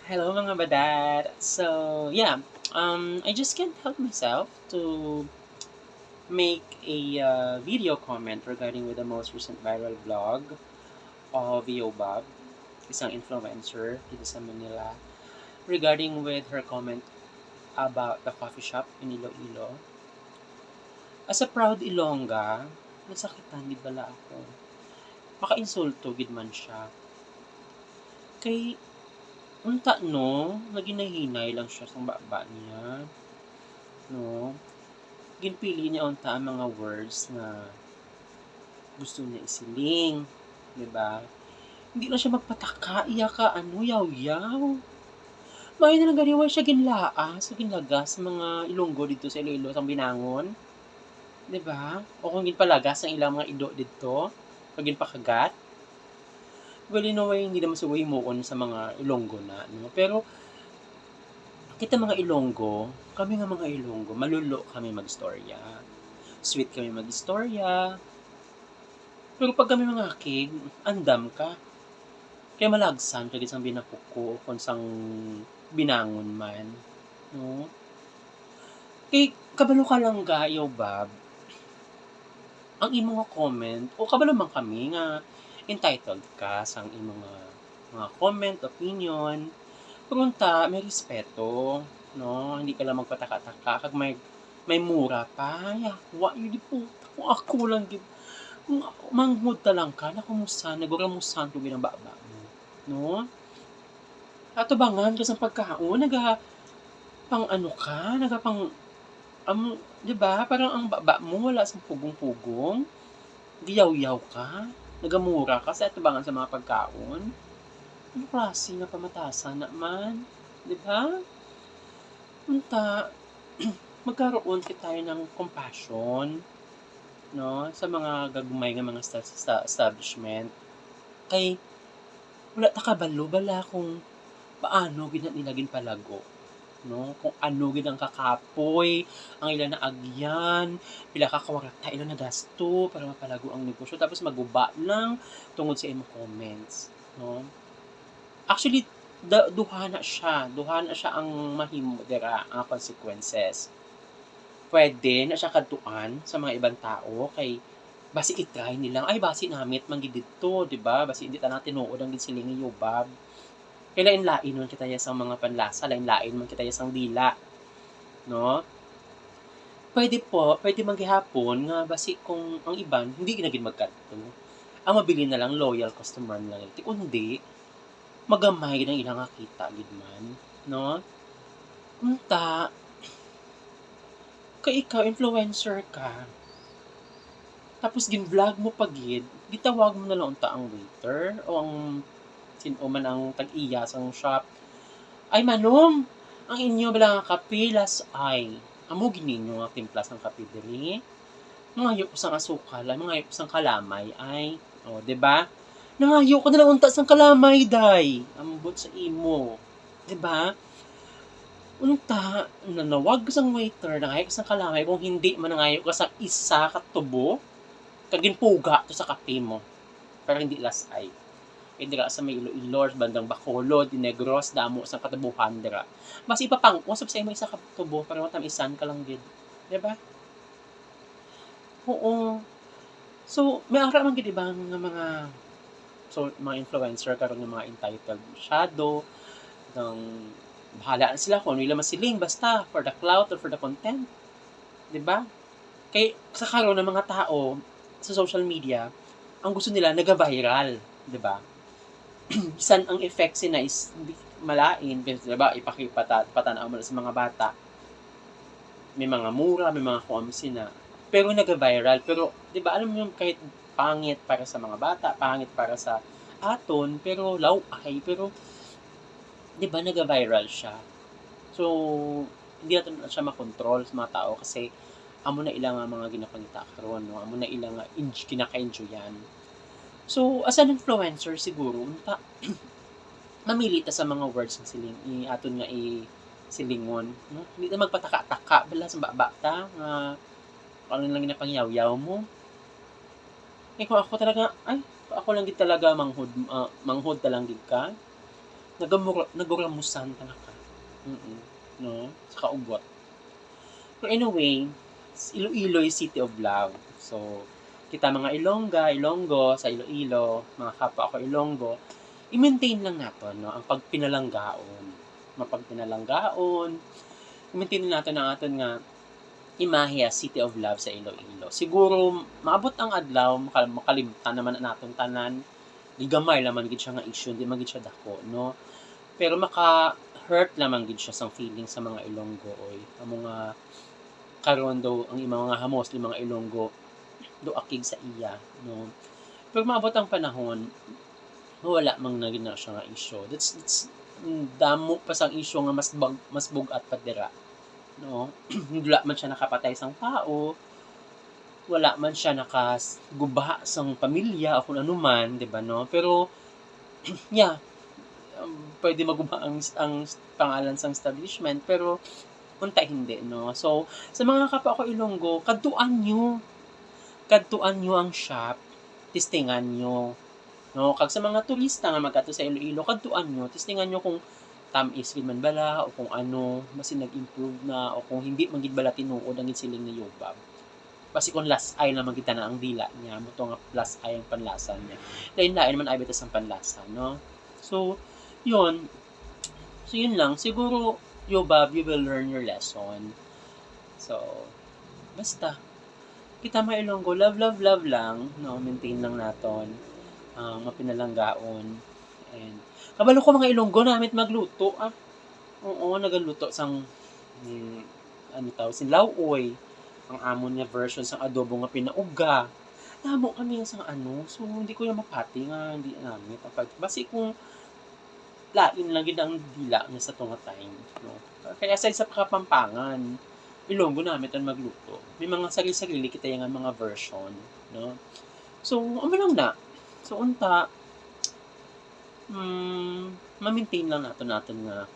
Hello mga badad. I just can't help myself to make a video comment regarding with the most recent viral vlog of Bob, isang influencer dito sa Manila, regarding with her comment about the coffee shop in Iloilo. As a proud Ilongga, nasakitan di bala ako. Maka-insulto gid man siya. Kay unta no, naginahinay lang siya sa baba niya. No, ginpili niya unta ang mga words na gusto niya isiling, 'di ba? Hindi na siya magpataka, iya ka ano, yaw-yaw. Maayo na lang gani wa siya ginlaas o ginlagas sa mga Ilonggo dito sa Iloilo sa Binangon, 'di ba? O kung ginpalagas ang ilang mga ido didto, o ginpakagat. Well, in a way, hindi naman sa way moon sa mga Ilonggo na, no? Pero kita mga Ilonggo, kami nga mga Ilonggo, malulo kami magstorya. Sweet kami magstorya. Pero pag kami mga kig, andam ka. Kaya malagsan kag isang binapuko kung sang binangon man. No? Kay kabalo ka lang gayo, Bob. Ang imong nga comment, o kabalo man kami nga entitled ka sang imong mga comment, opinion. Pero may respeto, no? Hindi ka lang magpataka-taka kag may mura pa. Ya, wa yun di po. Kung ako lang gid manghud ta lang ka na kumusta naguramusan to ginababa mo, no? Atubangan ka sa pagkaon pang ano ka, nagapang 'di ba parang ang baba mo wala sang pugong-pugong, giyaw-yaw ka, nagamura ka sa atubangan sa mga pagkaon. Anong klase nga pamatasan naman, 'di ba? Unta magkaroon kit tayo ng compassion, no, sa mga gagmay nga mga establishment. Kay wala ta kabalo bala kung paano gid na nila ginpalago, no? Kung ano gid ang kakapoy, ang ila naagyan, pila ka kwarta ila nagasto para mapalago ang negosyo tapos maguba lang tungod sa imong comments, no? Actually, duha na siya ang mahimo dira ang consequences. Puwede na siya kadtuan sa mga ibang tao kay basi i-try nila, "Ay basi namit man gid didto," 'di ba? Basi hindi ta na tinuod ang gisiling ni Yubab. Kay lain-lain man kita sang mga panlasa, lain-lain man kita sang dila, no? Puwede man gihapon nga basi kung ang iban hindi na gid magkadto. Ang mabili na lang loyal customer na lang, kundi magamay gid ang ilang nga kita gid man, no? Unta, kay ikaw influencer ka, tapos gin-vlog mo pa gid, gitawag mo na lang unta ang waiter o ang sino man ang tag-iya sang shop. "Ay manong, ang inyo bala nga kape las-ay, amo gid ninyo nga timpla sang kape diri? Mangayo ko sang asukal ay mangayo ko sang kalamay ay." Oh, 'di ba? "Nangayo ka na lang unta sang kalamay day, ambot sa imo." 'Di ba? Unta, nanawag ka sang waiter, nangayo ka sang kalamay kung hindi man nangayo ka sang isa ka tubo, kag ginpuga to sa kape mo, pero hindi las-ay. Dira sa may Iloilo, bandang Bacolod, Negros, damo sa katubuhan dira. Mas ipapang-usap sa imo isa ka tubo para matamisan ka lang gid, 'di ba? Oo. So, may ara man gid ibang nga mga influencer karon nga mga entitled masyado, ng bahala na sila kung ano nila masiling basta for the clout or for the content, 'di ba? Kay sa karon ng mga tao sa social media, ang gusto nila naga-viral, 'di ba? Bisan ang effect sina is hindi malain kasi 'di ba patanaw mo na sa mga bata, may mga mura, may mga kung ano sina, pero naga-viral. Pero 'di ba alam mo yung kahit pangit para sa mga bata, pangit para sa aton, pero law-ay, pero 'di ba naga-viral siya. So, hindi natin na siya makontrol sa mga tao kasi amo na ila nga mga ginapangita karon, no? Amo na ila nga kinaka-enjoyan. So, as an influencer siguro unta mamili ta sa mga words nga siling aton nga silingon, no? Hindi ta magpataka-taka bala sa baba ta nga ano lang ginapangyaw-yaw mo. Eh, kung ako talaga, ay, ako lang gid talaga manghud ta lang gid ka. naguramusan talaga. No? Sa kaugot. But anyway, Iloilo is City of Love. So, kita mga Ilonggo sa Iloilo, mga kapwa ko Ilonggo, i-maintain lang natin, no, ang pagpinalanggaon. Mapagpinalanggaon, i-maintain natin ang aton nga imahe as City of Love sa Iloilo. Siguro, maabot ang adlaw, makalimtan naman naton tanan, di gamay laman gid siya nga issue, di man gid siya dako, no? Pero maka-hurt lamang gid siya sa feeling sa mga Ilonggo oy. Ang mga karon daw ang imong mga hamos li mga Ilonggo do akig sa iya, no? Pero maabot ang panahon, wala mang naging na siya nga issue. That's damo pa sang issue nga mas bugat pa dira, no? Wala man siya nakapatay sang tao, wala man siya nakaguba sang pamilya o kung ano man, 'di ba, no? Pero yeah, pwede maguba ang pangalan sang establishment, pero unta hindi, no? So, sa mga kapwa ko Ilonggo, kadtuan nyo ang shop, testingan nyo, no? Kag sa mga turista nga magkato sa Iloilo, kadtuan nyo, testingan nyo kung tamis gid man bala o kung ano, masin nag-improve na o kung hindi man gid bala tinuod ang siling ni Yobab. Kasi kung last eye na magita na ang dila niya, buto nga last eye ang panlasa niya. Lain-lain man ay bitas ang panlasa, no? So, yun. So, yun lang. Siguro, Yobab, you will learn your lesson. So, basta. Kita mga Ilonggo, love lang. No? Maintain lang naton. Mapinalanggaon. And, kabalo ko mga Ilonggo namit magluto. Oo, nagaluto sang sinlauoy. Ang amon niya version sang adobo nga pinauga. Namo kami sang so hindi ko yung mapati nga hindi namin. Basi kung lain lang gid ang dila niya sa tunga time, no? Kaya sa Kapampangan, Ilonggo namin ang magluto. May mga sarili-sarili kita yung mga version, no? So, lang na. So, unta, ma-maintain lang natin nga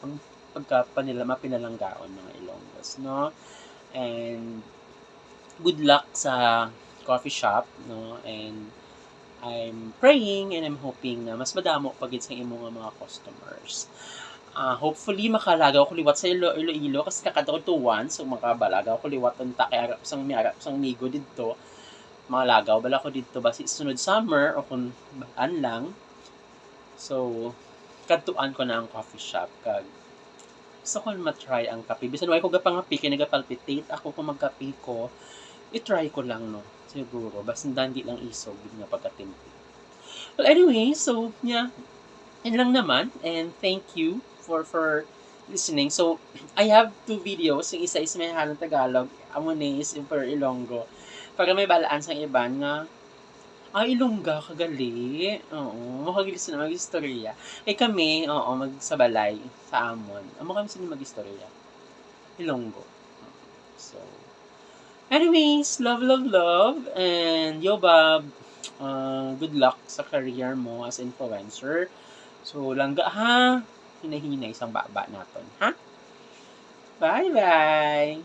pagka mapinalanggaon mga Ilonggos, no? And, good luck sa coffee shop, no? And, I'm praying and I'm hoping na mas madamo pagid sa imong mga customers. Hopefully makalagaw ko liwat sa Iloilo kasi kakadto to once, so makabalagaw ko liwat unta kay arap sang migo didto. Malagaw bala ko didto basi sunod summer o kung baan lang. So kadtuan ko na ang coffee shop kag gusto ko ma-try ang kape. Bisan way ko gapangapi kay nagapalpitate ako kung magkape ko. I-try ko lang, no? Siguro. Basta hindi lang isog nga pagkatimpi. Well, anyway, so, yeah. Yan lang naman. And thank you for listening. So, I have 2 videos. Yung isa is may halong Tagalog. Amo na is for Ilonggo. Para may balaan sa iban nga, Ilongga, kagali. Oo, makagilis na mag-istorya. Kami, magsabalay sa Amon. Amo kami sila mag-istorya. Ilonggo. So, anyways, love, and Yobab, good luck sa career mo as influencer. So, langga ha, hinay-hinay isang baba natin, ha? Bye-bye!